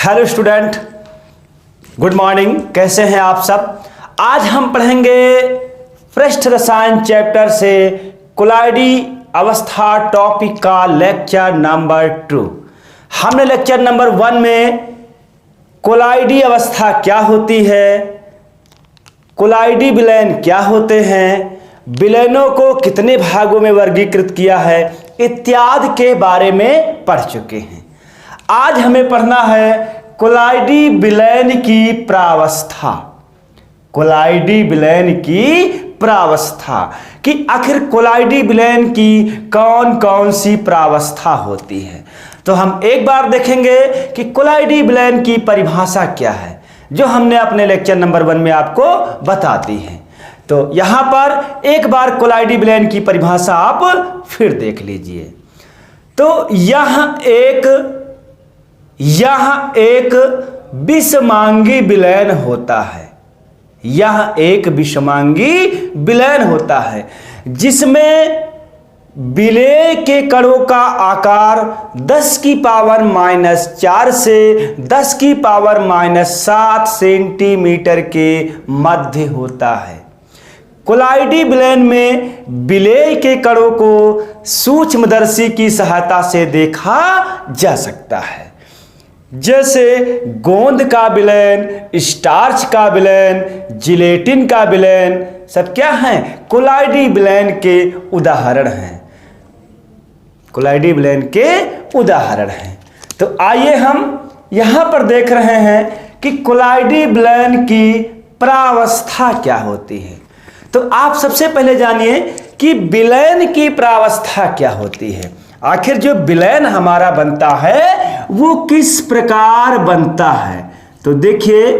Hello student, good morning. कैसे हैं आप सब? आज हम पढ़ेंगे पृष्ठ रसायन चैप्टर से कोलाइडी अवस्था टॉपिक का लेक्चर नंबर 2। हमने लेक्चर नंबर 1 में कोलाइडी अवस्था क्या होती है, कोलाइडी विलयन क्या होते हैं, विलयनों को कितने भागों में वर्गीकृत किया है इत्यादि के बारे में पढ़ चुके हैं। आज हमें पढ़ना है कोलाइडी विलयन की प्रावस्था। कोलाइडी विलयन की प्रावस्था कि आखिर कोलाइडी विलयन की कौन कौन सी प्रावस्था होती है। तो हम एक बार देखेंगे कि कोलाइडी विलयन की परिभाषा क्या है, जो हमने अपने लेक्चर नंबर 1 में आपको बता दी है। तो यहां पर एक बार कोलाइडी विलयन की परिभाषा आप फिर देख लीजिए। तो यह एक विषमांगी विलयन होता है। यह एक विषमांगी विलयन होता है जिसमें विलेय के कणों का आकार 10 की पावर -4 से 10 की पावर -7 सेंटीमीटर के मध्य होता है। कोलाइडी विलयन में विलेय के कणों को सूक्ष्मदर्शी की सहायता से देखा जा सकता है, जैसे गोंद का विलयन, स्टार्च का विलयन, जिलेटिन का विलयन, सब क्या हैं? कोलाइडी विलयन के उदाहरण हैं। कोलाइडी विलयन के उदाहरण हैं। तो आइए हम यहां पर देख रहे हैं कि कोलाइडी विलयन की प्रावस्था क्या होती है। तो आप सबसे पहले जानिए कि विलयन की प्रावस्था क्या होती है। आखिर जो विलयन हमारा बनता है वो किस प्रकार बनता है। तो देखिए,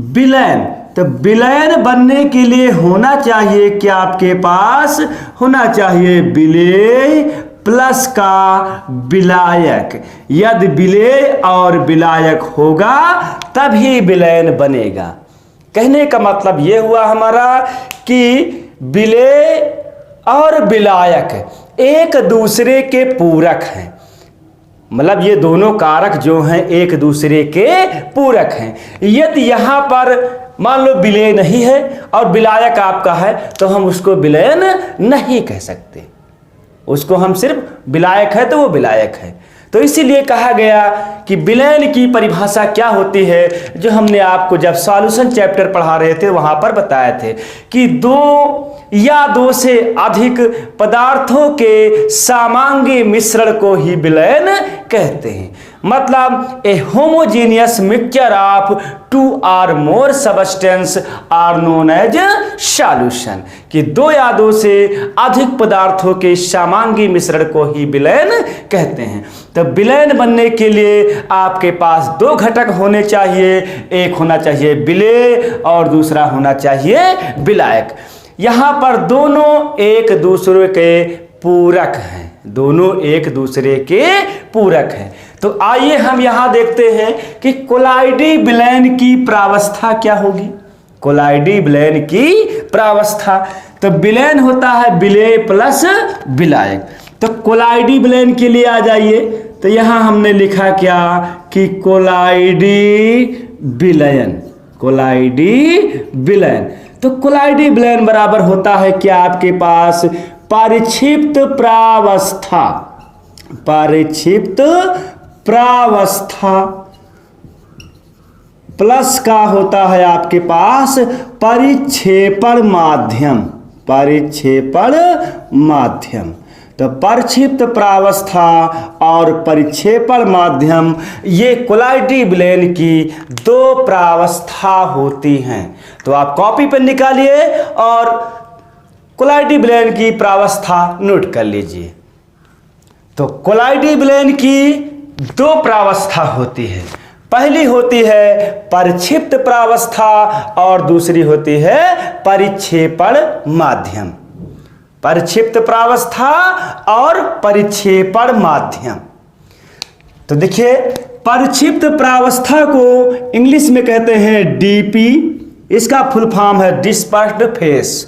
विलयन, तो विलयन बनने के लिए होना चाहिए कि आपके पास होना चाहिए विलेय प्लस का विलायक। यदि विलेय और विलायक होगा तभी विलयन बनेगा। कहने का मतलब यह हुआ हमारा कि विलेय और विलायक एक दूसरे के पूरक हैं। मतलब ये दोनों कारक जो हैं एक दूसरे के पूरक हैं। यदि यहाँ पर मान लो विलेय नहीं है और विलायक आपका है तो हम उसको विलयन नहीं कह सकते। उसको हम सिर्फ विलायक है तो वो विलायक है। तो इसीलिए कहा गया कि विलयन की परिभाषा क्या होती है, जो हमने आपको जब सॉल्यूशन चैप्टर पढ़ा रहे थे वहां पर बताए थे कि 2 या 2 से अधिक पदार्थों के सामांगी मिश्रण को ही विलयन कहते हैं। मतलब a homogeneous mixture of 2 or more substance are known as solution कि 2 या 2 से अधिक पदार्थों के सामांगी मिश्रण को ही विलयन कहते हैं। तो विलयन बनने के लिए आपके पास 2 घटक होने चाहिए, एक होना चाहिए विलेय और दूसरा होना चाहिए विलायक। यहाँ पर दोनों एक दूसरे के पूरक हैं, दोनों एक दूसरे के पूरक हैं। तो आइए हम यहाँ देखते हैं कि कोलाइडी विलयन की प्रावस्था क्या होगी। कोलाइडी विलयन की प्रावस्था, तो विलयन होता है विलेय प्लस विलायक। तो कोलाइडी विलयन के लिए आ जाइए। तो यहाँ हमने लिखा क्या कि कोलाइडी विलयन, कोलाइडी विलयन। तो कोलाइडी विलयन बराबर होता है क्या आपके पास परिक्षिप्त प्रावस्था, परिक्षिप्त प्रावस्था प्लस का होता है आपके पास परिक्षेपण माध्यम, परिक्षेपण माध्यम। तो परिक्षिप्त प्रावस्था और परिक्षेपण माध्यम ये कोलाइडी विलयन की 2 प्रावस्था होती हैं। तो आप कॉपी पर निकालिए और कोलाइडी विलयन की प्रावस्था नोट कर लीजिए। तो कोलाइडी विलयन की 2 प्रावस्था होती है। पहली होती है परिक्षिप्त प्रावस्था और दूसरी होती है परिक्षेपण माध्यम। परिक्षिप्त प्रावस्था और परिक्षेपण माध्यम। तो देखिए, परिक्षिप्त प्रावस्था को इंग्लिश में कहते हैं डीपी। इसका फुल फॉर्म है डिस्पर्स्ड फेस,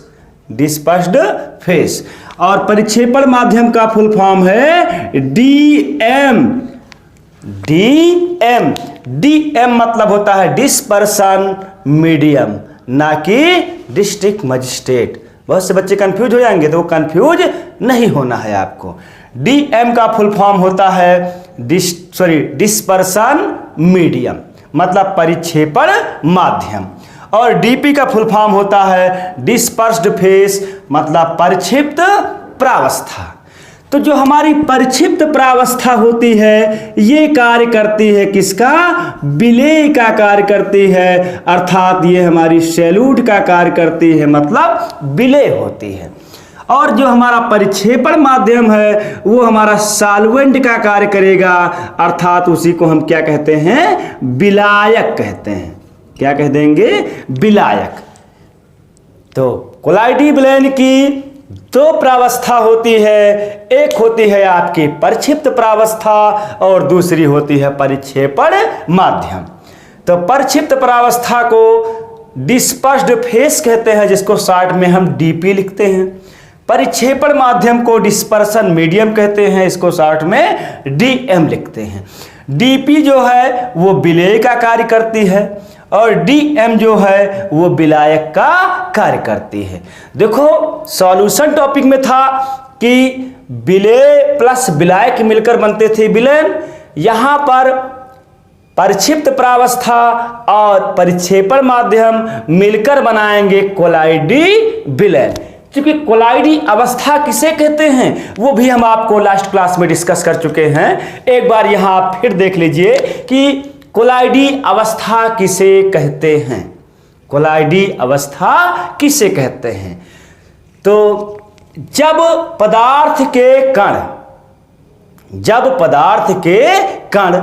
डिस्पर्स्ड फेस। और परिक्षेपण माध्यम का फुल फॉर्म है डीएम, डीएम DM मतलब होता है डिस्पर्सन मीडियम, ना कि डिस्ट्रिक्ट मजिस्ट्रेट। बहुत से बच्चे कंफ्यूज हो जाएंगे, तो वो कंफ्यूज नहीं होना है आपको। DM का फुल फॉर्म होता है डिस्पर्सन मीडियम, मतलब परिक्षेपण माध्यम। और DP का फुल फॉर्म होता है डिस्पर्स्ड फेस, मतलब परिक्षिप्त प्रावस्था। तो जो हमारी परिक्षिप्त प्रावस्था होती है ये कार्य करती है किसका? विलेय का कार्य करती है, अर्थात ये हमारी सैल्यूट का कार्य करती है, मतलब विलेय होती है। और जो हमारा परिक्षेपण माध्यम है वो हमारा सॉल्वेंट का कार्य करेगा, अर्थात उसी को हम क्या कहते हैं? विलायक कहते हैं। क्या कह देंगे? विलायक। तो कोलाइडी विलयन की दो प्रावस्था होती है, एक होती है आपकी परिक्षिप्त प्रावस्था और दूसरी होती है परिक्षेपण माध्यम। तो परिक्षिप्त प्रावस्था को डिस्पर्स्ड फेस कहते हैं, जिसको शॉर्ट में हम DP लिखते हैं। परिक्षेपण माध्यम को डिस्पर्सन मीडियम कहते हैं, इसको शॉर्ट में DM लिखते हैं। DP जो है वो विलेय का कार्य करती है और DM जो है वो विलायक का कार्य करती है। देखो सॉल्यूशन टॉपिक में था कि विलेय प्लस विलायक मिलकर बनते थे विलयन। यहाँ पर परिक्षिप्त प्रावस्था और परिक्षेपण माध्यम मिलकर बनाएंगे कोलाइडी विलयन। क्योंकि कोलाइडी अवस्था किसे कहते हैं वो भी हम आपको लास्ट क्लास में डिस्कस कर चुके हैं। एक बार यहाँ आप फिर देख लीजिए कि कोलाइडी अवस्था किसे कहते हैं। कोलाइडी अवस्था किसे कहते हैं? तो जब पदार्थ के कण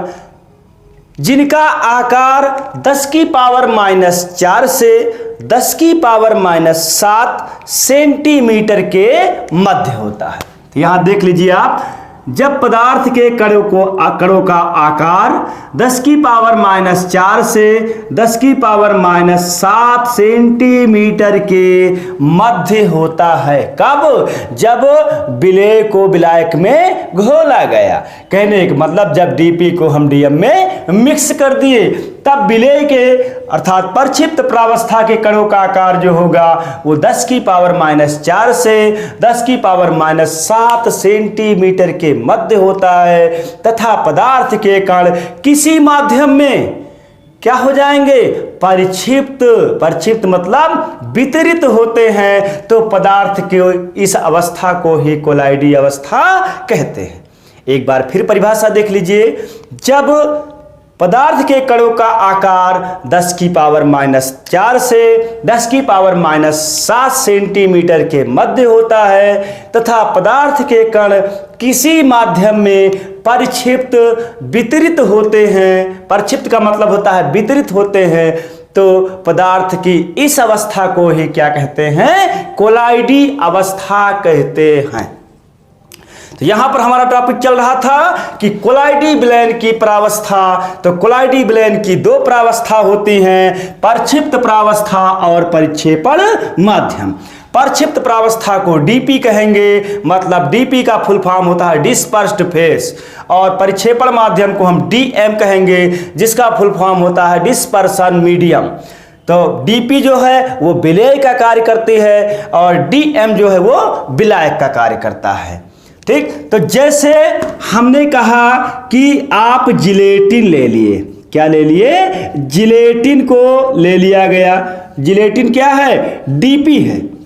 जिनका आकार 10 की पावर -4 से 10 की पावर -7 सेंटीमीटर के मध्य होता है। तो यहां देख लीजिए आप, जब पदार्थ के कणों का आकार 10 की पावर -4 से 10 की पावर -7 सेंटीमीटर के मध्य होता है। कब? जब विलेय को विलायक में घोला गया। कहने का मतलब जब DP को हम DM में मिक्स कर दिए तब विलेय के अर्थात परिक्षिप्त प्रावस्था के कणों का आकार जो होगा वो 10 की पावर -4 से 10 की पावर -7 सेंटीमीटर के मध्य होता है, तथा पदार्थ के कण किसी माध्यम में क्या हो जाएंगे? परिक्षिप्त मतलब वितरित होते हैं। तो पदार्थ के इस अवस्था को ही कोलाइडी अवस्था कहते हैं। एक बार फिर परिभाषा देख लीजिए, जब पदार्थ के कणों का आकार 10 की पावर -4 से 10 की पावर -7 सेंटीमीटर के मध्य होता है तथा पदार्थ के कण किसी माध्यम में परिक्षिप्त वितरित होते हैं। परिक्षिप्त का मतलब होता है वितरित होते हैं। तो पदार्थ की इस अवस्था को ही क्या कहते हैं? कोलाइडी अवस्था कहते हैं। तो यहां पर हमारा टॉपिक चल रहा था कि कोलाइडी विलयन की प्रावस्था। तो कोलाइडी विलयन की दो प्रावस्था होती हैं, परिक्षिप्त प्रावस्था और परिक्षेपण माध्यम। परिक्षिप्त प्रावस्था को DP कहेंगे, मतलब DP का फुल फॉर्म होता है डिस्पर्स्ड फेस, और परिक्षेपण माध्यम को हम DM कहेंगे, जिसका फुल फॉर्म होता है डिस्पर्सन मीडियम। तो DP जो है वो विलेय का कार्य करती है और DM जो है वो विलायक का कार्य करता है। ठीक, तो जैसे हमने कहा कि आप जिलेटिन ले लिए, क्या ले लिए? जिलेटिन को ले लिया गया। जिलेटिन क्या है? DP है।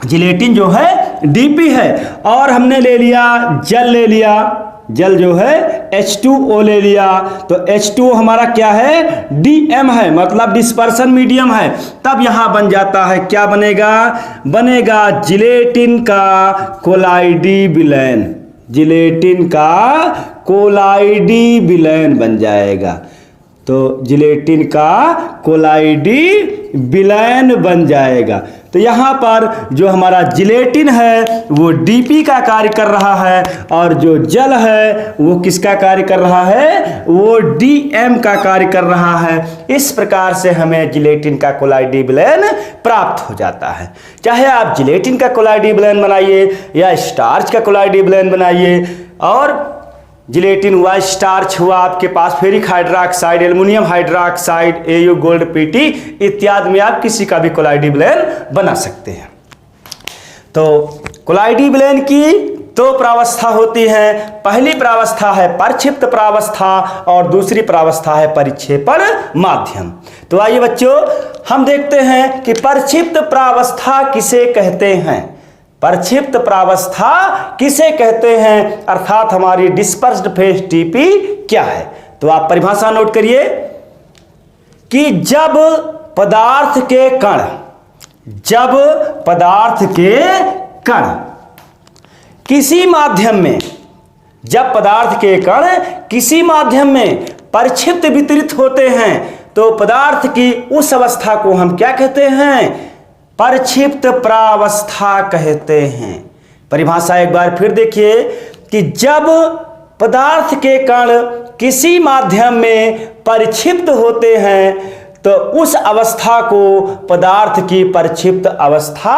जिलेटिन जो है DP है। और हमने ले लिया जल, ले लिया जल जो है H2O ले लिया। तो H2O हमारा क्या है? DM है, मतलब डिस्पर्सन मीडियम है। तब यहां बन जाता है, क्या बनेगा? बनेगा जिलेटिन का कोलाइडी विलयन। जिलेटिन का कोलाइडी विलयन बन जाएगा। तो जिलेटिन का कोलाइडी विलयन बन जाएगा। तो यहाँ पर जो हमारा जिलेटिन है वो DP का कार्य कर रहा है और जो जल है वो किसका कार्य कर रहा है? वो DM का कार्य कर रहा है। इस प्रकार से हमें जिलेटिन का कोलाइडी विलयन प्राप्त हो जाता है। चाहे आप जिलेटिन का कोलाइडी विलयन बनाइए या स्टार्च का कोलाइडी विलयन बनाइए, और जिलेटिन हुआ, स्टार्च हुआ आपके पास, ferric hydroxide, aluminium hydroxide, AU gold PT इत्यादि में आप किसी का भी कोलाइडी बिलेन बना सकते हैं। तो कोलाइडी बिलेन की दो प्रावस्था होती है। पहली प्रावस्था है परक्षिप्त प्रावस्था और दूसरी प्रावस्था है परिक्षेपण माध्यम। तो आइए बच्चों हम देखते हैं कि परक्षिप्त प्रावस्था किसे कहते हैं। परक्षिप्त प्रावस्था किसे कहते हैं, अर्थात हमारी डिस्पर्स्ड फेज टीपी क्या है। तो आप परिभाषा नोट करिए कि जब पदार्थ के कण किसी माध्यम में, जब पदार्थ के कण किसी माध्यम में परक्षिप्त वितरित होते हैं तो पदार्थ की उस अवस्था को हम क्या कहते हैं, परक्षिप्त प्रावस्था कहते हैं। परिभाषा एक बार फिर देखिए कि जब पदार्थ के कण किसी माध्यम में परक्षिप्त होते हैं तो उस अवस्था को पदार्थ की परक्षिप्त अवस्था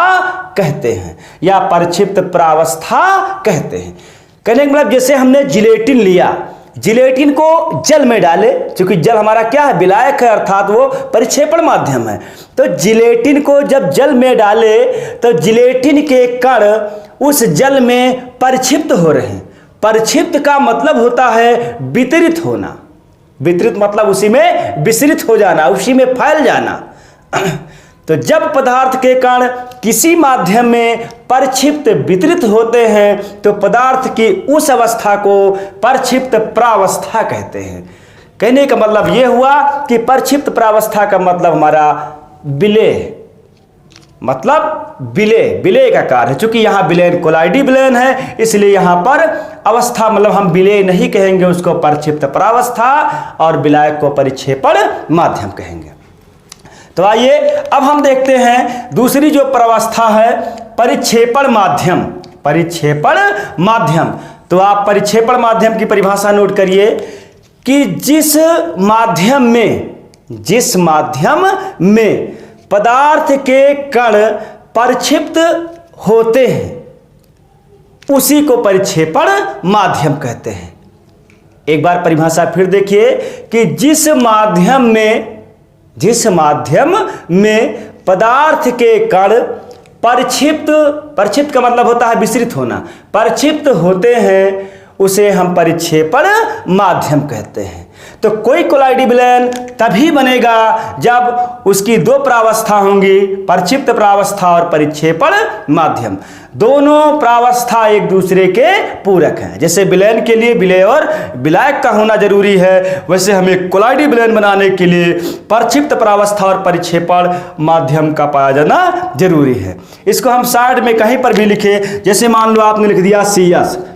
कहते हैं या परक्षिप्त प्रावस्था कहते हैं। कहने का मतलब जैसे हमने जिलेटिन लिया, जिलेटिन को जल में डाले, क्योंकि जल हमारा क्या है, विलायक है, अर्थात वो परिक्षेपण माध्यम है। तो जिलेटिन को जब जल में डाले तो जिलेटिन के कण उस जल में परक्षिप्त हो रहे हैं। परक्षिप्त का मतलब होता है वितरित होना, वितरित मतलब उसी में विसरित हो जाना, उसी में फैल जाना। तो जब पदार्थ के कण किसी माध्यम में परक्षिप्त वितरित होते हैं तो पदार्थ की उस अवस्था को परक्षिप्त प्रावस्था कहते हैं। कहने का मतलब यह हुआ कि परक्षिप्त प्रावस्था का मतलब हमारा विलेय, मतलब विलेय का कार्य है। चूंकि यहाँ बिलेन कोलाइडी बिलेन है इसलिए यहाँ पर अवस्था मतलब हम विलेय नहीं कहेंगे, उसको परक्षिप्त प्रावस्था और विलायक को परिक्षेपण माध्यम कहेंगे। तो आइए अब हम देखते हैं दूसरी जो प्रावस्था है परिक्षेपण माध्यम। परिक्षेपण माध्यम, तो आप परिक्षेपण माध्यम की परिभाषा नोट करिए कि जिस माध्यम में पदार्थ के कण परक्षिप्त होते हैं उसी को परिक्षेपण माध्यम कहते हैं। एक बार परिभाषा फिर देखिए कि जिस माध्यम में पदार्थ के कण परक्षिप्त का मतलब होता है विसरित होना, परक्षिप्त होते हैं उसे हम परिक्षेपण माध्यम कहते हैं। तो कोई कोलाइडी बिलेन तभी बनेगा जब उसकी दो प्रावस्था होंगी, परक्षिप्त प्रावस्था और परिक्षेपण माध्यम। दोनों प्रावस्था एक दूसरे के पूरक हैं। जैसे बिलेन के लिए विलेय और विलायक का होना जरूरी है, वैसे हमें कोलाइडी बिलेन बनाने के लिए परक्षिप्त प्रावस्था और परिक्षेपण माध्यम का पाया जाना जरूरी है। इसको हम साइड में कहीं पर भी लिखे, जैसे मान लो आपने लिख दिया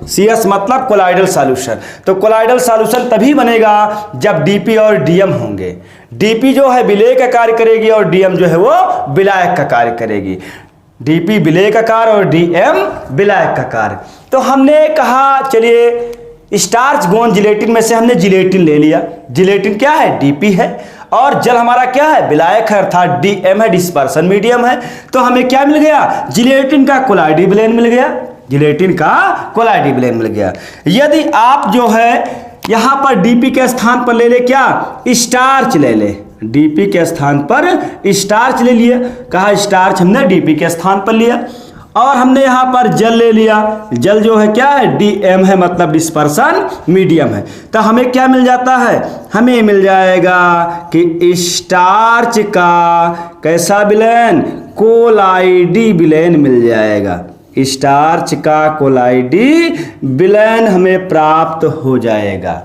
CS मतलब कोलाइडल सॉल्यूशन। तो कोलाइडल सॉल्यूशन तभी बनेगा जब डीपी और डीएम होंगे। डीपी जो है विलेय का कार्य करेगी और डीएम जो है वो विलायक का कार्य करेगी। डीपी विलेय का कार्य और डीएम विलायक का कार्य। तो हमने कहा चलिए स्टार्च गोंद जिलेटिन में से हमने जिलेटिन ले लिया। जिलेटिन क्या है, डीपी है, और जल हमारा क्या है, विलायक है, अर्थात डीएम है, डिस्पर्सन मीडियम है। तो हमें क्या मिल गया, जिलेटिन का कोलाइडी बिलेन मिल गया, जिलेटिन का कोलाइडी बिलेन मिल गया। यदि आप जो है यहां पर डीपी के स्थान पर ले ले क्या, स्टार्च ले ले, डीपी के स्थान पर स्टार्च ले लिया। कहा स्टार्च हमने डीपी के स्थान पर लिया, और हमने यहां पर जल ले लिया। जल जो है क्या है, डीएम है, मतलब डिस्पर्सन मीडियम है। तो हमें क्या मिल जाता है, हमें मिल जाएगा कि स्टार्च का कैसा बिलेन, कोलाइडी बिलेन मिल जाएगा। स्टार्च का कोलाइडी बिलेन हमें प्राप्त हो जाएगा।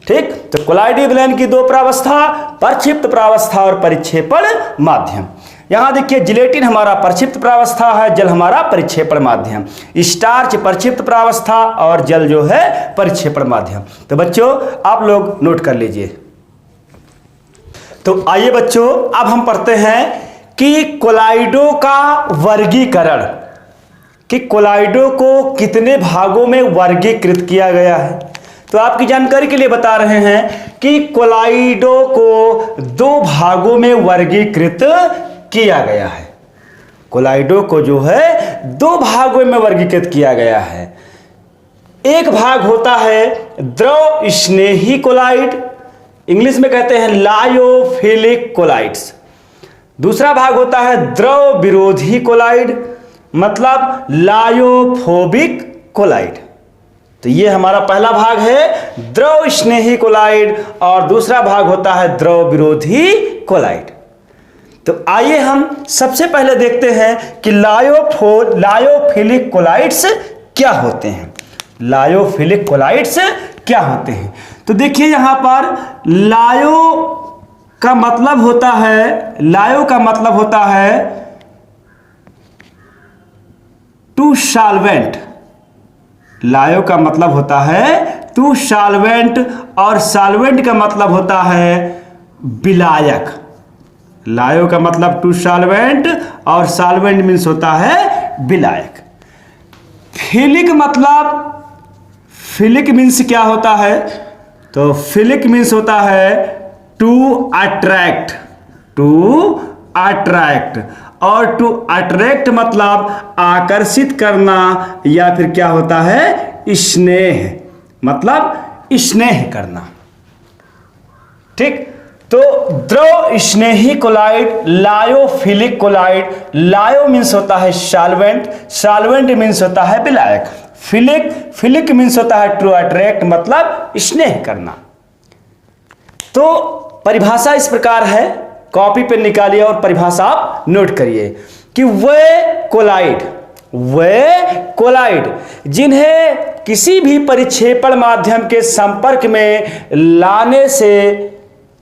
ठीक, तो कोलाइडी बिलेन की दो प्रावस्था, परक्षिप्त प्रावस्था और परिक्षेपण माध्यम। यहां देखिए जिलेटिन हमारा परक्षिप्त प्रावस्था है, जल हमारा परिक्षेपण माध्यम। स्टार्च परक्षिप्त प्रावस्था और जल जो है परिक्षेपण माध्यम। तो बच्चों आप लोग नोट कर लीजिए। तो आइए बच्चों अब हम पढ़ते हैं कि कोलाइडो का वर्गीकरण, कि कोलाइडो को कितने भागों में वर्गीकृत किया गया है। तो आपकी जानकारी के लिए बता रहे हैं कि कोलाइडो को दो भागों में वर्गीकृत किया गया है। कोलाइडो को जो है दो भागों में वर्गीकृत किया गया है। एक भाग होता है द्रव स्नेही कोलाइड, इंग्लिश में कहते हैं लायोफिलिक कोलाइड्स। दूसरा भाग होता है द्रव विरोधी कोलाइड, मतलब लायोफोबिक कोलाइड। तो ये हमारा पहला भाग है द्रव स्नेही कोलाइड, और दूसरा भाग होता है द्रव विरोधी कोलाइड। तो आइए हम सबसे पहले देखते हैं कि लायोफिलिक कोलाइड्स क्या होते हैं। लायोफिलिक कोलाइड्स क्या होते हैं, तो देखिए यहां पर लायो का मतलब होता है टू सॉल्वेंट। लायो का मतलब होता है टू सॉल्वेंट, और सॉल्वेंट का मतलब होता है विलायक। लायो का मतलब टू सॉल्वेंट, और सॉल्वेंट मीन्स होता है विलायक। फिलिक मीन्स क्या होता है, तो फिलिक मीन्स होता है टू अट्रैक्ट, और टू अट्रैक्ट मतलब आकर्षित करना, या फिर क्या होता है स्नेह, मतलब स्नेह करना। ठीक, तो द्रव स्नेही कोलाइड, लायोफिलिक कोलाइड। लायो मीन्स होता है सॉल्वेंट, सॉल्वेंट मीन्स होता है विलायक, फिलिक मीन्स होता है टू अट्रैक्ट, मतलब स्नेह करना। तो परिभाषा इस प्रकार है, कॉपी पे निकालिए और परिभाषा आप नोट करिए कि वे कोलाइड जिन्हें किसी भी परिक्षेपण माध्यम के संपर्क में लाने से,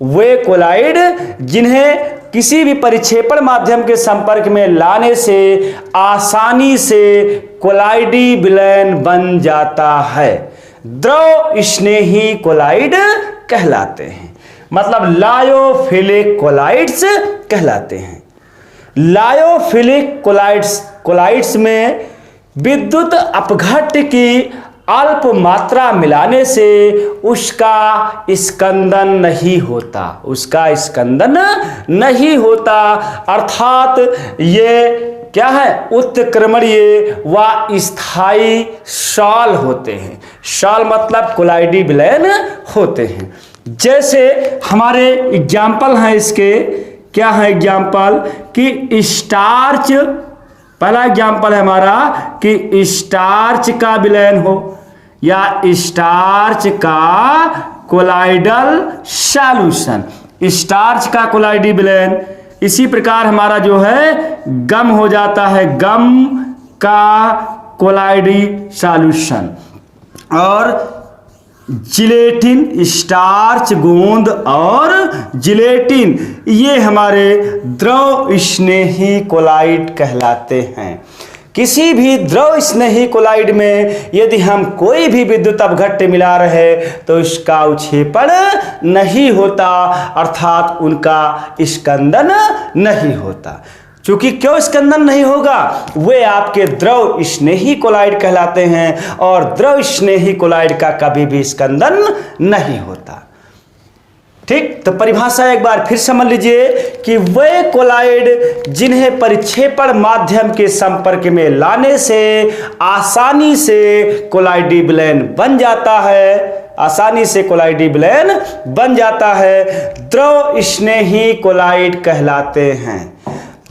वे कोलाइड जिन्हें किसी भी परिक्षेपण माध्यम के संपर्क में लाने से आसानी से कोलाइडी विलयन बन जाता है, द्रव स्नेही कोलाइड कहलाते हैं, मतलब लायोफिलिक कोलाइड्स कहलाते हैं। लायोफिलिक कोलाइड्स में विद्युत अपघट्य की अल्प मात्रा मिलाने से उसका स्कंदन नहीं होता, अर्थात ये क्या है, उत्क्रमणीय व स्थायी सॉल होते हैं। सॉल मतलब कोलाइडी विलयन होते हैं। जैसे हमारे एग्जाम्पल हैं इसके, क्या है एग्जाम्पल, कि स्टार्च, पहला एग्जाम्पल है हमारा कि स्टार्च का विलयन हो, या स्टार्च का कोलाइडल सॉल्यूशन, स्टार्च का कोलाइडी विलयन। इसी प्रकार हमारा जो है गम हो जाता है, गम का कोलाइडी सॉल्यूशन। और जिलेटिन, स्टार्च गोंद और जिलेटिन, ये हमारे द्रव स्नेही कोलाइड कहलाते हैं। किसी भी द्रव स्नेही कोलाइड में यदि हम कोई भी विद्युत अपघट्य मिला रहे तो इसका उत्क्षेपण नहीं होता, अर्थात उनका स्कंदन नहीं होता। चूंकि क्यों स्कंदन नहीं होगा, वे आपके द्रव स्नेही कोलाइड कहलाते हैं, और द्रव स्नेही कोलाइड का कभी भी स्कंदन नहीं होता। ठीक, तो परिभाषा एक बार फिर समझ लीजिए कि वे कोलाइड जिन्हें परिक्षेपण माध्यम के संपर्क में लाने से आसानी से कोलाइडी विलयन बन जाता है, द्रव स्नेही कोलाइड कहलाते हैं।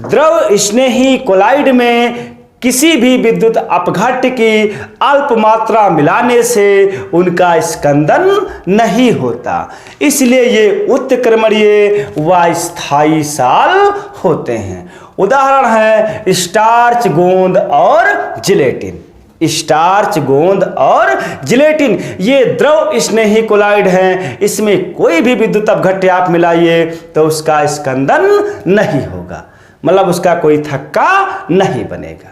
द्रव स्नेही कोलाइड में किसी भी विद्युत अपघट्य की अल्प मात्रा मिलाने से उनका स्कंदन नहीं होता, इसलिए ये उत्क्रमणीय व स्थायी साल होते हैं। उदाहरण है स्टार्च गोंद और जिलेटिन। स्टार्च गोंद और जिलेटिन ये द्रव स्नेही कोलाइड हैं, इसमें कोई भी विद्युत अपघट्य आप मिलाइए तो उसका स्कंदन नहीं होगा, मतलब उसका कोई थक्का नहीं बनेगा।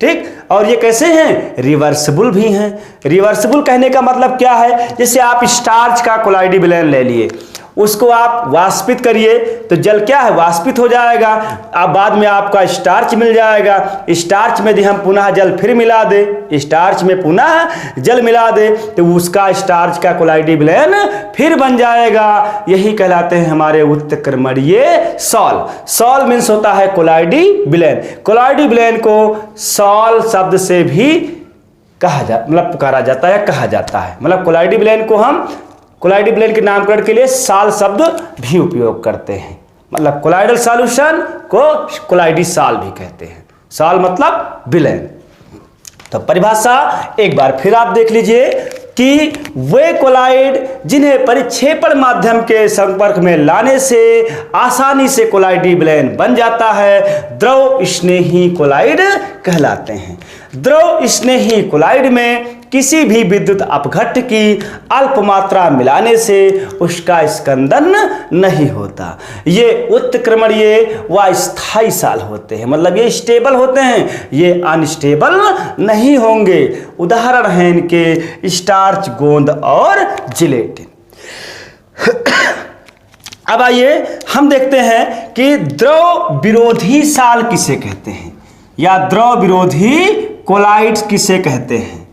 ठीक, और ये कैसे हैं, रिवर्सिबल भी हैं। रिवर्सिबल कहने का मतलब क्या है, जैसे आप स्टार्च का कोलाइडी विलयन ले लिए, उसको आप वाष्पित करिए तो जल क्या है, वाष्पित हो जाएगा। अब बाद में आपका स्टार्च मिल जाएगा। स्टार्च में यदि हम पुनः जल फिर मिला दे, स्टार्च में पुनः जल मिला दे तो उसका स्टार्च का कोलाइडी विलयन फिर बन जाएगा। यही कहलाते हैं हमारे उत्क्रमणीय सॉल। सॉल मीन्स होता है कोलाइडी विलयन। कोलाइडी विलयन को सॉल शब्द से भी मतलब पुकारा जाता है या कहा जाता है। मतलब कोलाइडी विलयन को हम कोलाइडी विलयन के नामकरण के लिए साल शब्द भी उपयोग करते हैं। मतलब कोलाइडल सॉल्यूशन को कोलाइडी साल भी कहते हैं। साल मतलब विलयन। तो परिभाषा एक बार फिर आप देख लीजिए कि वे कोलाइड जिन्हें परिक्षेपण माध्यम के संपर्क में लाने से आसानी से कोलाइडी विलयन बन जाता है, द्रव स्नेही कोलाइड कहलाते हैं। द्रव स्नेही कोलाइड में किसी भी विद्युत अपघट्ट की अल्प मात्रा मिलाने से उसका स्कंदन नहीं होता। ये उत्क्रमणीय व स्थायी साल होते हैं। मतलब ये स्टेबल होते हैं, ये अनस्टेबल नहीं होंगे। उदाहरण हैं इनके स्टार्च, गोंद और जिलेटिन। अब आइए हम देखते हैं कि द्रव विरोधी साल किसे कहते हैं या द्रव विरोधी कोलाइड किसे कहते हैं।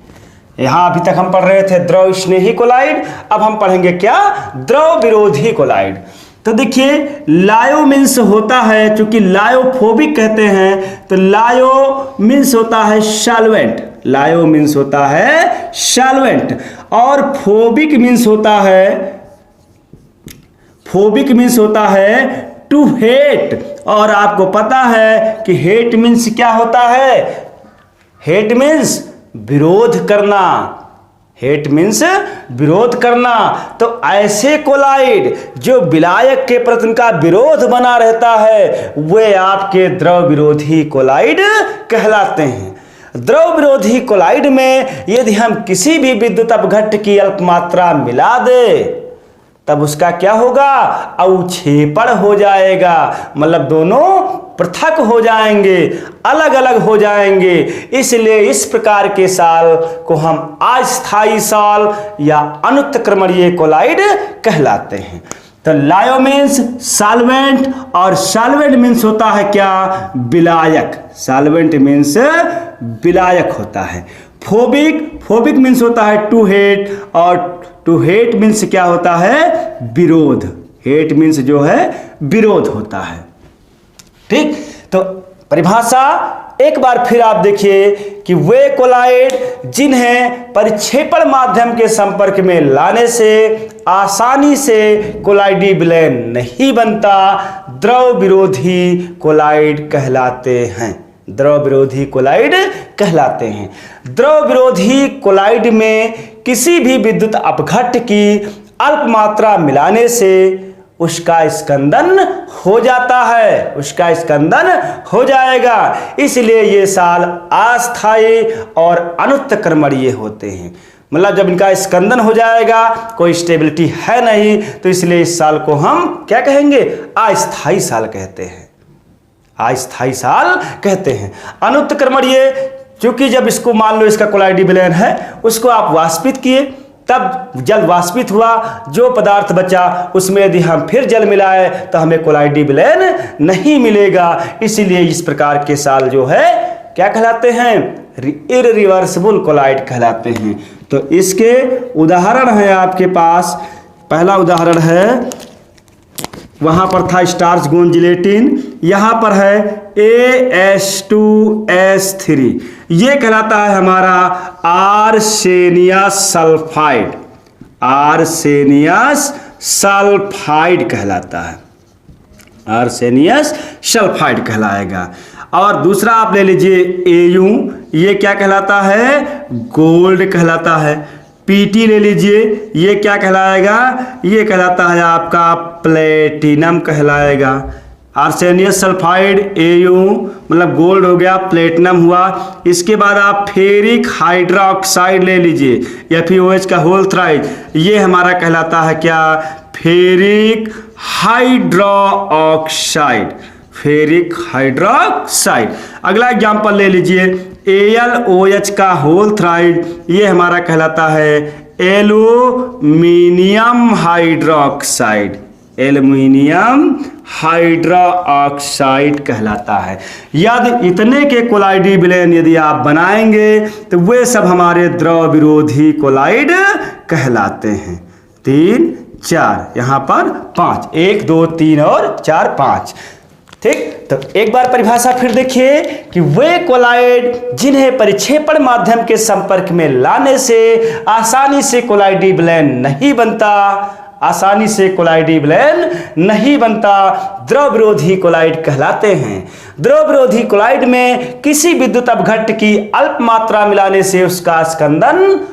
यहां अभी तक हम पढ़ रहे थे द्रव स्नेही कोलाइड, अब हम पढ़ेंगे क्या, द्रव विरोधी कोलाइड। तो देखिए लायो मीन्स होता है, चूंकि लायोफोबिक कहते हैं तो लायो मीन्स होता है सॉल्वेंट, लायो मीन्स होता है सॉल्वेंट, और फोबिक मीन्स होता है टू हेट। और आपको पता है कि हेट मीन्स क्या होता है, हेट मीन्स विरोध करना, हेट मीन्स विरोध करना। तो ऐसे कोलाइड जो विलायक के प्रति उनका विरोध बना रहता है वे आपके द्रव विरोधी कोलाइड कहलाते हैं। द्रव विरोधी कोलाइड में यदि हम किसी भी विद्युत अपघट्ट की अल्प मात्रा मिला दे तब उसका क्या होगा, अवक्षेपण हो जाएगा। मतलब दोनों पृथक हो जाएंगे, अलग अलग हो जाएंगे। इसलिए इस प्रकार के साल को हम अस्थायी साल या अनुत्क्रमणीय कोलाइड कहलाते हैं। तो लायो मीन्स सॉल्वेंट और सॉल्वेंट मीन्स होता है क्या, विलायक। सॉल्वेंट मीन्स विलायक होता है। फोबिक मीन्स होता है टू हेट, और टू हेट मीन्स क्या होता है, विरोध। हेट मीन्स जो है विरोध होता है। ठीक, तो परिभाषा एक बार फिर आप देखिए कि वे कोलाइड जिन्हें परिक्षेपण माध्यम के संपर्क में लाने से आसानी से कोलाइडी विलयन नहीं बनता, द्रव विरोधी कोलाइड कहलाते हैं। द्रव विरोधी कोलाइड कहलाते हैं। द्रव विरोधी कोलाइड में किसी भी विद्युत अपघट्ट की अल्प मात्रा मिलाने से उसका स्कंदन हो जाता है, उसका स्कंदन हो जाएगा। इसलिए ये साल अस्थायी और अनुत्क्रमणीय होते हैं। मतलब जब इनका स्कंदन हो जाएगा, कोई स्टेबिलिटी है नहीं, तो इसलिए इस साल को हम क्या कहेंगे, अस्थायी साल कहते हैं। अस्थायी साल कहते हैं। अनुत्क्रमणीय, क्योंकि जब इसको मान लो इसका कोलाइडी विलयन है, उसको आप वाष्पित किए, तब जल वाष्पित हुआ, जो पदार्थ बचा उसमें यदि हम फिर जल मिलाए तो हमें कोलाइडी विलयन नहीं मिलेगा। इसीलिए इस प्रकार के साल जो है क्या कहलाते हैं, इररिवर्सिबल कोलाइड कहलाते हैं। तो इसके उदाहरण है आपके पास, पहला उदाहरण है, वहां पर था स्टार्च, गोंद, जिलेटिन, यहां पर है AS2S3, ये कहलाता है हमारा आर्सेनियस सल्फाइड। आर्सेनियस सल्फाइड कहलाता है, आर्सेनियस सल्फाइड कहलाएगा। और दूसरा आप ले लीजिए AU, ये क्या कहलाता है, गोल्ड कहलाता है। PT ले लीजिए, ये क्या कहलाएगा, ये कहलाता है आपका प्लेटिनम कहलाएगा। आर्सेनियस सल्फाइड AU मतलब गोल्ड हो गया, प्लेटिनम हुआ। इसके बाद आप फेरिक हाइड्रोक्साइड ले लीजिए, FeOH का होल थ्राइड, ये हमारा कहलाता है क्या, फेरिक हाइड्रोक्साइड, फेरिक हाइड्रोक्साइड। अगला एग्जांपल ले लीजिए AlOH का होल थ्राइड, ये हमारा कहलाता है एल्यूमिनियम हाइड्रोक्साइड, एल्यूमिनियम हाइड्रोक्साइड कहलाता है। यदि इतने के कोलाइडी विलयन यदि आप बनाएंगे तो वे सब हमारे द्रव विरोधी कोलाइड कहलाते हैं। 3, 4, यहाँ पर 5, 1, 2, 3 और 4, 5। ठीक, तो एक बार परिभाषा फिर देखिए कि वे कोलाइड जिन्हें परिक्षेपण माध्यम के संपर्क में लाने से आसानी से कोलाइडी विलयन नहीं बनता, आसानी से कोलाइडी विलयन नहीं बनता, द्रव विरोधी कोलाइड कहलाते हैं। द्रव विरोधी कोलाइड में किसी विद्युत अपघट्ट की अल्प मात्रा मिलाने से उसका स्कंदन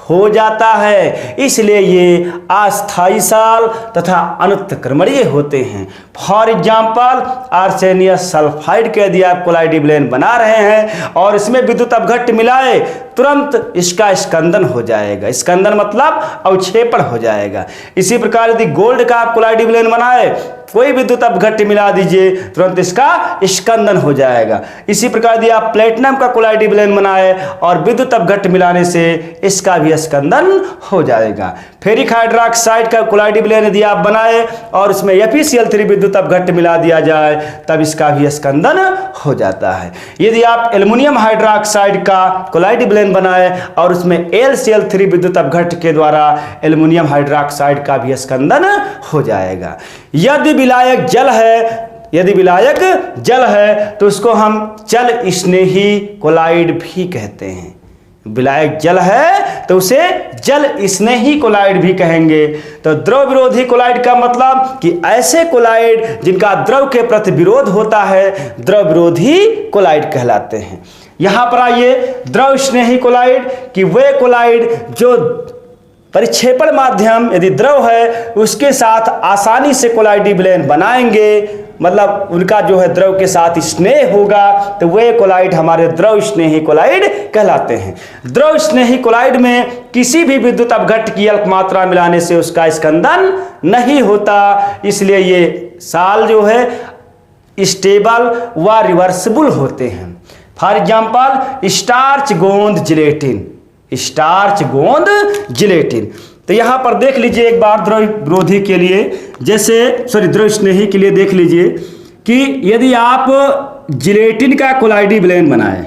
हो जाता है, इसलिए ये अस्थायी साल तथा अनुत्क्रमणीय होते हैं। फॉर एग्जाम्पल आर्सेनियस सल्फाइड के यदि आप कोलाइडी विलयन बना रहे हैं और इसमें विद्युत अपघट्ट मिलाए, तुरंत इसका स्कंदन हो जाएगा। स्कंदन मतलब अवक्षेपण हो जाएगा। इसी प्रकार यदि गोल्ड का आप कोलाइडी विलयन बनाए, कोई विद्युत अपघट्ट मिला दीजिए, तुरंत इसका स्कंदन हो जाएगा। इसी प्रकार यदि आप प्लेटिनम का कोलाइडी विलयन बनाए और विद्युत अपघट्ट मिलाने से इसका भी स्कंदन हो जाएगा। फेरिक हाइड्रोक्साइड का कोलाइडी विलयन यदि आप बनाए और उसमें FeCl3 विद्युत अपघट्ट मिला दिया जाए, तब इसका भी स्कंदन हो जाता है। यदि आप एल्युमिनियम हाइड्रोक्साइड का कोलाइडी विलयन बनाए और उसमें AlCl3 विद्युत अपघट्ट के द्वारा एल्युमिनियम हाइड्रोक्साइड का भी स्कंदन हो जाएगा। यदि विलायक जल है, यदि विलायक जल है तो उसको हम जल स्नेही कोलाइड भी कहते हैं। विलायक जल है तो उसे जल स्नेही कोलाइड भी कहेंगे। तो द्रव विरोधी कोलाइड का मतलब कि ऐसे कोलाइड जिनका द्रव के प्रति विरोध होता है, द्रव विरोधी कोलाइड कहलाते हैं। यहां पर आइए, द्रव स्नेही कोलाइड कि वे कोलाइड जो परिक्षेपण माध्यम यदि द्रव है उसके साथ आसानी से कोलाइडी विलयन बनाएंगे, मतलब उनका जो है द्रव के साथ स्नेह होगा, तो वे कोलाइड हमारे द्रव स्नेही कोलाइड कहलाते हैं। द्रव स्नेही कोलाइड में किसी भी विद्युत अपघट्ट की अल्प मात्रा मिलाने से उसका स्कंदन नहीं होता, इसलिए ये साल जो है स्टेबल व रिवर्सिबल होते हैं। फॉर एग्जाम्पल स्टार्च गोंद जिलेटिन, स्टार्च गोंद जिलेटिन। तो यहां पर देख लीजिए एक बार द्रव विरोधी के लिए, जैसे द्रव स्नेही के लिए देख लीजिए कि यदि आप जिलेटिन का कोलाइडी विलयन बनाए,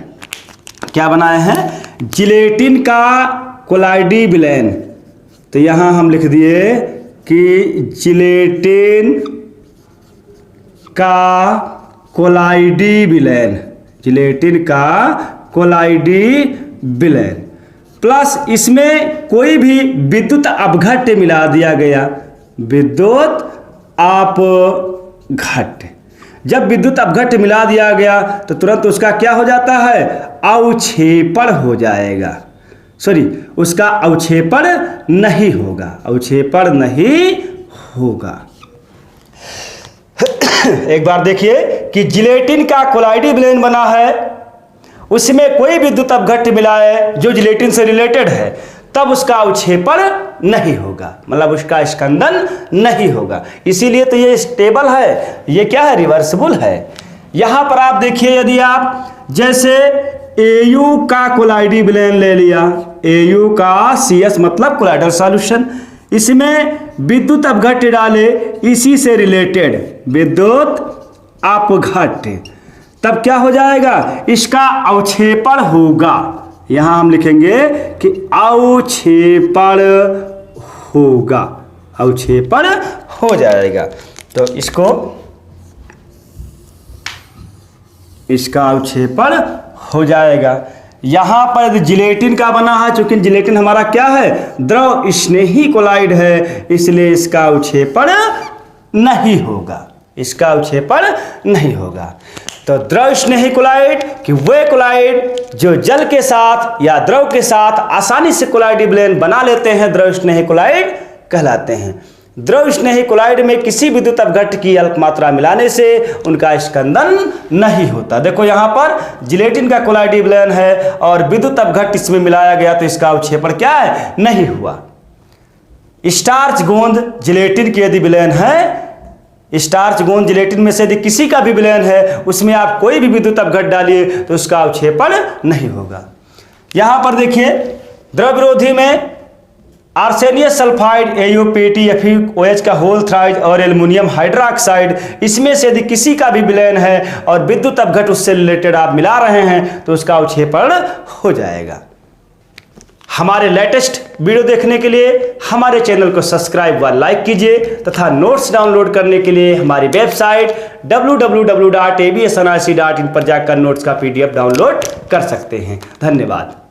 क्या बनाए हैं? जिलेटिन का कोलाइडी विलयन। तो यहां हम लिख दिए कि जिलेटिन का कोलाइडी विलयन, जिलेटिन का कोलाइडी विलयन प्लस इसमें कोई भी विद्युत अपघट्ट मिला दिया गया, विद्युत अपघट्ट। जब विद्युत अपघट्ट मिला दिया गया तो तुरंत उसका क्या हो जाता है? अवक्षेपण हो जाएगा। उसका अवक्षेपण नहीं होगा, अवक्षेपण नहीं होगा। एक बार देखिए कि जिलेटिन का कोलाइडी विलयन बना है, उसमें कोई विद्युत अपघट्ट मिला है जो जिलेटिन से रिलेटेड है, तब उसका अवक्षेपण नहीं होगा, मतलब उसका स्कंदन नहीं होगा। इसीलिए तो ये स्टेबल है, ये क्या है? रिवर्सिबल है। यहां पर आप देखिए, यदि आप जैसे Au का कोलाइडी विलयन ले लिया, Au का CS मतलब कोलाइडल सॉल्यूशन, इसमें विद्युत अपघट्ट डाले इसी से रिलेटेड विद्युत अपघट्ट, तब क्या हो जाएगा? इसका अवक्षेपण होगा। यहां हम लिखेंगे कि अवक्षेपण होगा, अवक्षेपण हो जाएगा। तो इसका अवक्षेपण हो जाएगा। यहां पर जिलेटिन का बना है, चूंकि जिलेटिन हमारा क्या है? द्रव स्नेही कोलाइड है, इसलिए इसका अवक्षेपण नहीं होगा, इसका अवक्षेपण नहीं होगा। तो द्रव स्नेही कोलाइड कि वे कोलाइड जो जल के साथ या द्रव के साथ आसानी से कोलाइडी विलयन बना लेते हैं, द्रव स्नेही कोलाइड कहलाते हैं। द्रव स्नेही कोलाइड में किसी विद्युत अपघट्ट की अल्प मात्रा मिलाने से उनका स्कंदन नहीं होता। देखो यहां पर जिलेटिन का कोलाइडी विलयन है और विद्युत अपघट्ट इसमें मिलाया गया, तो इसका अवक्षेपण क्या है? नहीं हुआ। स्टार्च गोंद जिलेटिन की यदि विलयन है, स्टार्च गोंद जिलेटिन में से यदि किसी का भी विलयन है, उसमें आप कोई भी विद्युत अपघट्ट डालिए तो उसका अवक्षेपण नहीं होगा। यहां पर देखिए द्रव विरोधी में आर्सेनियस सल्फाइड, AuPt, FeOH का होल थ्राइड और एल्युमिनियम हाइड्रोक्साइड, इसमें से यदि किसी का भी विलयन है और विद्युत अपघट्ट उससे रिलेटेड आप मिला रहे हैं तो उसका अवक्षेपण हो जाएगा। हमारे लेटेस्ट वीडियो देखने के लिए हमारे चैनल को सब्सक्राइब व लाइक कीजिए तथा नोट्स डाउनलोड करने के लिए हमारी वेबसाइट www.absnrc.in पर जाकर नोट्स का PDF डाउनलोड कर सकते हैं। धन्यवाद।